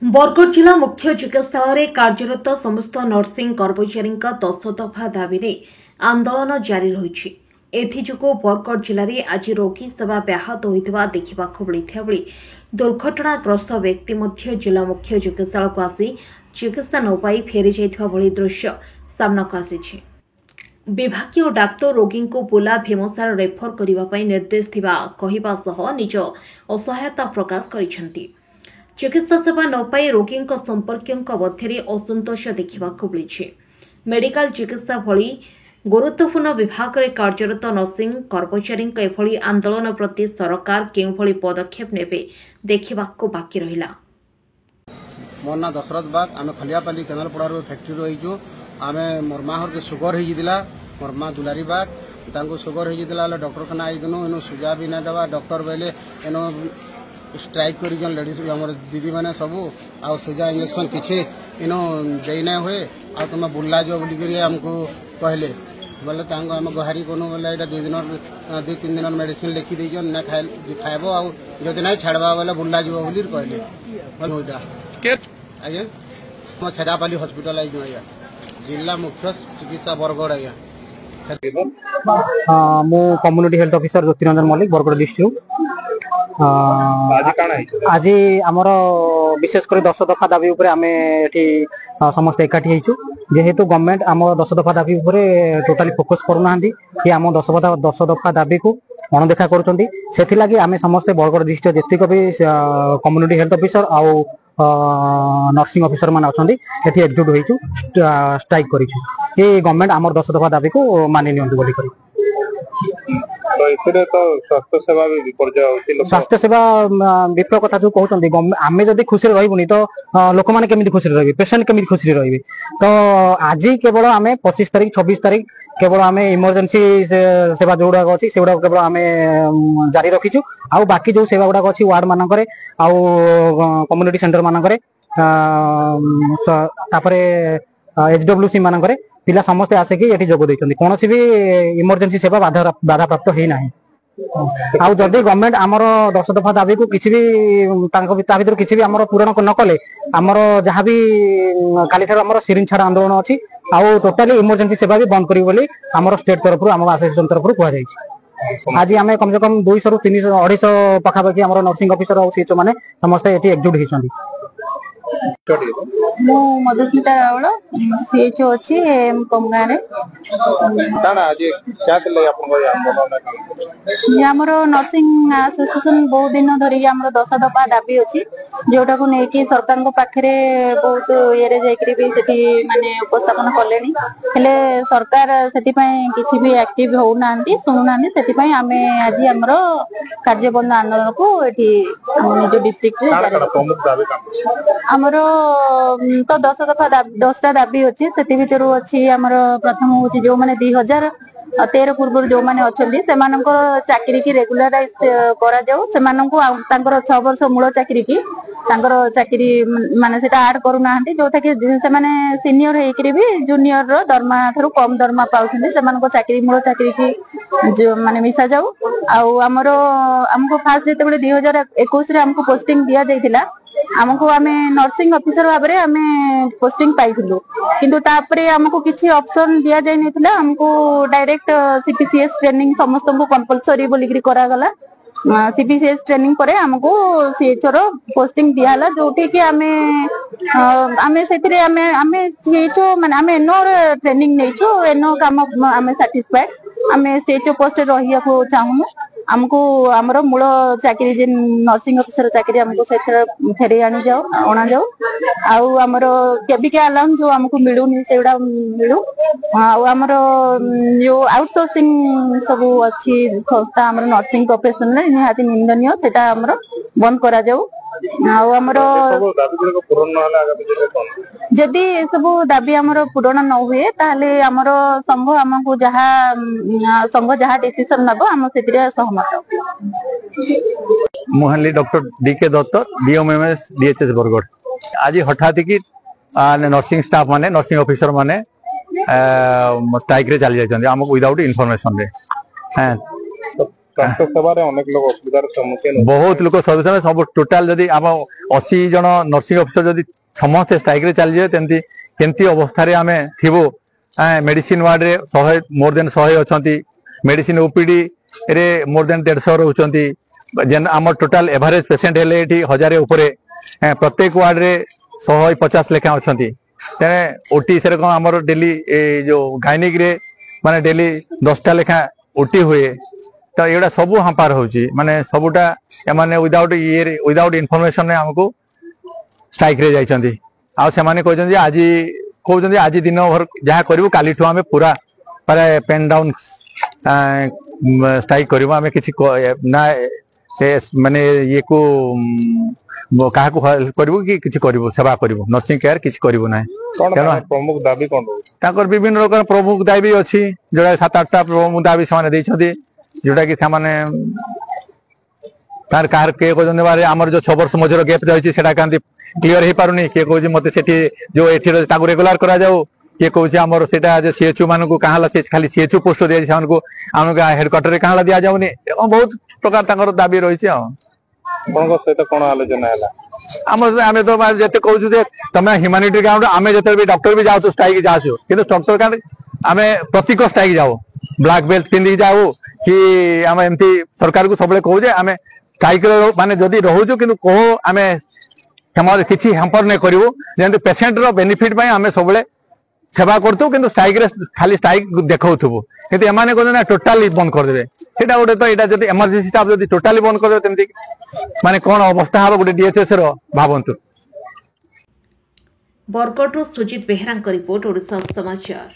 बरगढ़ जिला मुख्य चिकित्सालय कार्यरत समस्त नर्सिंग कर्मचारी 10 दफा दाबी आंदोलन जारी रही। एथिजोगु बरगढ़ जिले में आज रोगी सेवा व्याहत होता देखा मिलता बेले दुर्घटनाग्रस्त व्यक्ति मध्य जिला मुख्य चिकित्सालय को आसी चिकित्सा न पाई फेरी जाइथिबा भली दृश्य सामना आसी। विभागीय डाक्तर रोगी को बुला भीमसार रेफर करने निर्देश कहवा सह निज असहायता प्रकाश करिसेंती। चिकित्सा सेवा न पाई रोगी संपर्क मध्य असंतोष देखा मिली। मेडिकल चिकित्सा भली गुरुत्वपूर्ण विभाग में कार्यरत नर्सिंग कर्मचारी एभली आंदोलन प्रति सरकार केउ भली पदक्षेप नेबे देखा बाकी रहिला। मोर ना दशरथ बाग आम खलियापाली केनालपड़ा फैक्ट्री रहीचु। आम मोर माँ के सुगर होता मोर माँ दुलारी बाग सुगर होता डॉक्टर खाना आईनु इन सुजा भी ना देवा डॉक्टर बोले इन स्ट्राइक कर लेडीज दीदी मैंने सबू आ सुजा इंजेक्शन किसी इन देना हुए आ तुम बुला जो बोलिक आमको कहले बोले आम गुहारी कनु बोले यहाँ 2-3 दिन मेडिसिन लिखी देन ना खाइब आदि ना छाड़वा बोले बुला जीव बोली कहले आज्ञा मैं खेदापाली हॉस्पिटल आई आज्ञा जिला मुख्य चिकित्सा बरगढ़ आज्ञा। मु community health officer Jyotiranjan Mallik Bargarh district. आज आमर विशेषकर 10 दफा दाबी उपरे आमे एठी समस्त एकाठी हेचु जेहेतु गवर्नमेंट आम 10 दफा दाबी उपरे टोटाली फोकस करूना कि आम 10 दफा दाबी को अणदेखा करुछंती। सेथि लागि आमे समस्त बरगढ़ डिस्ट्रिक्ट जेतिक भी कम्युनिटी हेल्थ ऑफिसर आउ नर्सिंग ऑफिसर मान अच्छा ये एकजुट होइछु स्ट्राइक करिछु कि गवर्नमेंट आमर 10 दफा दाबी को मानि नियंतु बोली करी। स्वास्थ्य सेवा विप्र कथा जो कहते आम जब खुशी रही तो लोक मैंने केमी खुशी रही पेसेंट केमी खुशी रही तो आज केवल आम 25 तारीख 26 तारीख केवल आम इमरजेंसी सेवा जो गुड़ाक अच्छी से गुड़ा केवल आम जारी रखीचु। आउ बाकी जो सेवा गुड़ाक अच्छी वार्ड मानक कम्युनिटी सेंटर मानक HWC मानक पिला समस्ते आसिक ये जोग देते कौन भी इमरजेंसी सेवा बाधा प्राप्त होना। आउ जदि गवर्नमेंट आमर 10 दफा दाबी को किसी भी भर किसी भी आमर पूरण न कले आमर जहाँ भी काली ठार सिरिंज छाड़ आंदोलन अच्छी आउ टोटाली इमरजेंसी सेवा भी बंद करी बोली आमर स्टेट तरफ आम एसोसिएशन तरफ कहुई। आज आम कम से कम 200 ରୁ 250 पाखापाखि आम नर्सिंग ऑफिसर और सीएचओ मैंने समस्त ये एकजुट होती। मु मधुस्मिता रावल सीएचओ अच्छी एम कम गाँव आमर नर्सिंग एसोसिएशन बहुत दिन धरिक आमर 10 दफा दाबी अच्छी जोटा को लेकिन सरकार पाखे बहुत ये माने उपस्थापन कले सरकार से किसी भी एक्टिव होना शुणुना आम आज आमर कार्यबंद आंदोलन को निज डिस्ट्रिक्ट आमर तो 10 दफा 10टा दाबी अच्छी से भर अच्छी आमर प्रथम हूँ जो मैंने 2013 पूर्व जो मैंने अच्छा चाकरी की रेगुलराइज करा जाऊ से 6 वर्ष मूल चाकरी की चाकरी माने सेटा ऐड करूना जोटा कि से सीनियर होकर भी जूनियर रो दरमा ठारू कम दरमा पाउछन्ती से चाकरी मूल चाकरी की जो माने मिसा जाऊ आमर हमको फास्ट जेतेबेले 2021 रे हमको पोस्टिंग दिया जाइथिला हमको आमे नर्सिंग ऑफिसर भाव में आमे पोस्टिंग पाइथिलु किंतु तापरे हमको किछि ऑप्शन दिया जाय नथिला हमको डायरेक्ट सीपीसीएस ट्रेनिंग समस्त को कंपलसरी बोलिकरी करा गला। सीपीसीएस ट्रेनिंग पर हमको सीएचओ रो पोस्टिंग दियाला जोठी कि आमे सेथिरे आमे सीएचओ माने आमे एनो ट्रेनिंग नेचो एनो काम आमे सैटिस्फाइड आमे सीएचओ पोस्ट रहिया को चाहू हमको आमर मूल चाकरी जे नर्सिंग ऑफिसर चाकरी हमको से फेरे आनी जाओ अणा जाओ आमर केबिके अलाउंस जो हमको मिलूनी से मिलू आमर जो आउटसोर्सिंग सब अच्छी संस्था आमर नर्सिंग प्रोफेशन में निहाती निंदनीय सेटा आमर बंद करा जाऊ। आमर जदि सब दाबी आमर पूरण न हुए ताहले आमर संघ आमको संघ जहाँ डिसीजन नब आम से सहमत। मोहनली doctor DK Datta DMMS DHS Bargarh आज हठात कि नर्सिंग स्टाफ माने नर्सिंग ऑफिसर माने स्ट्राइक रे चली जाइछन आमको विदाउट इनफॉरमेशन रे ସ୍ୱାସ୍ଥ୍ୟ ସେବାରେ ଅନେକ ଲୋକ ଅସୁବିଧାର ସମ୍ମୁଖୀନ ବହୁତ ଲୋକ ସର୍ଭିସ ସବୁ ଟୋଟାଲ ଯଦି ଆମ 80 ଜଣ ନର୍ସିଂ ଅଫିସର ଯଦି ସମସ୍ତେ ଷ୍ଟ୍ରାଇକ ରେ ଚାଲିଯିବେ ତେମତି କେମିତି ଅବସ୍ଥାରେ ଆମେ ଥିବୁ। मेडिसिन वार्ड रे 100 मोर देन 100 अछंती मेडिसिन ओपीडी रे मोर देन 150 रहउचंती जेन हमर टोटल एवरेज पेशेंट हेले एठी 1000 ऊपर प्रत्येक वार्ड रे 150 लेखा अछंती तेने ओटी से रकम हमर डेली जो गायनिक रे माने डेली 10टा लेखा ओटी हुए तो एडा सब हंपार होची माने सबुटा माने विदाउट ये विदाउट इन्फॉर्मेशन हमको स्ट्राइक रे जाइचंती आ से माने कहजंती आज कहते आज दिन भर जहाँ करूँ काली आम पूरा पेन डाउन स्ट्राइक करूँ आम कि ना माने ये को क्या हेल्प करूँ कि किसी करूँ सेवा करूँ नर्सिंग केयर किसी करूँ ना प्रमुख दाबी कौन विभिन्न प्रकार प्रमुख दाबी अच्छी जोड़ा 7-8टा प्रमुख दाबी से जोटा कि तार कह कहते आमर जो 6 वर्ष मझर गैप रही है क्लियर हो पारुनी किए कहूँ मत से जो ये रेगुलार करा जाऊ किए कहूँ आमर से सीएचओ मान को कहाँ खाली सीएचओ पोस्ट दिया जाए आम हेडक्वार्टर में कहाँ दि जाऊनी बहुत प्रकार दाबी रही सहित कौन आलोचना है आम तो जिते कहूँ तुम ह्यूमानिटी ग्राउंड आम जो भी डॉक्टर भी जाऊ स्ट्राइक जासु कि डॉक्टर क्या आम प्रतीक स्ट्राइक जाऊ ब्लैक बेल्ट पिंधिक जाऊ कि आम एमती सरकार को सब कहू आम स्ट्राइक माने जदि रोचु कि कहो आम हमारे किसी हेम्पर नहीं करूँ जमी पेसेंट रो बेनिफिट आम सब सेवा करतु कि स्ट्राइक रे खाली स्ट्राइक देखु कि एमाने कहते टोटाली बंद करदे सेटा गोटे तो यहाँ जब इमरजेंसी स्टाफ जब टोटाली बंद करदे तमती माने कौन अवस्था हम गोटे डीएचएस रो भावंतु। बरगढ़ सुजित बेहरा रिपोर्ट ओडिशा समाचार।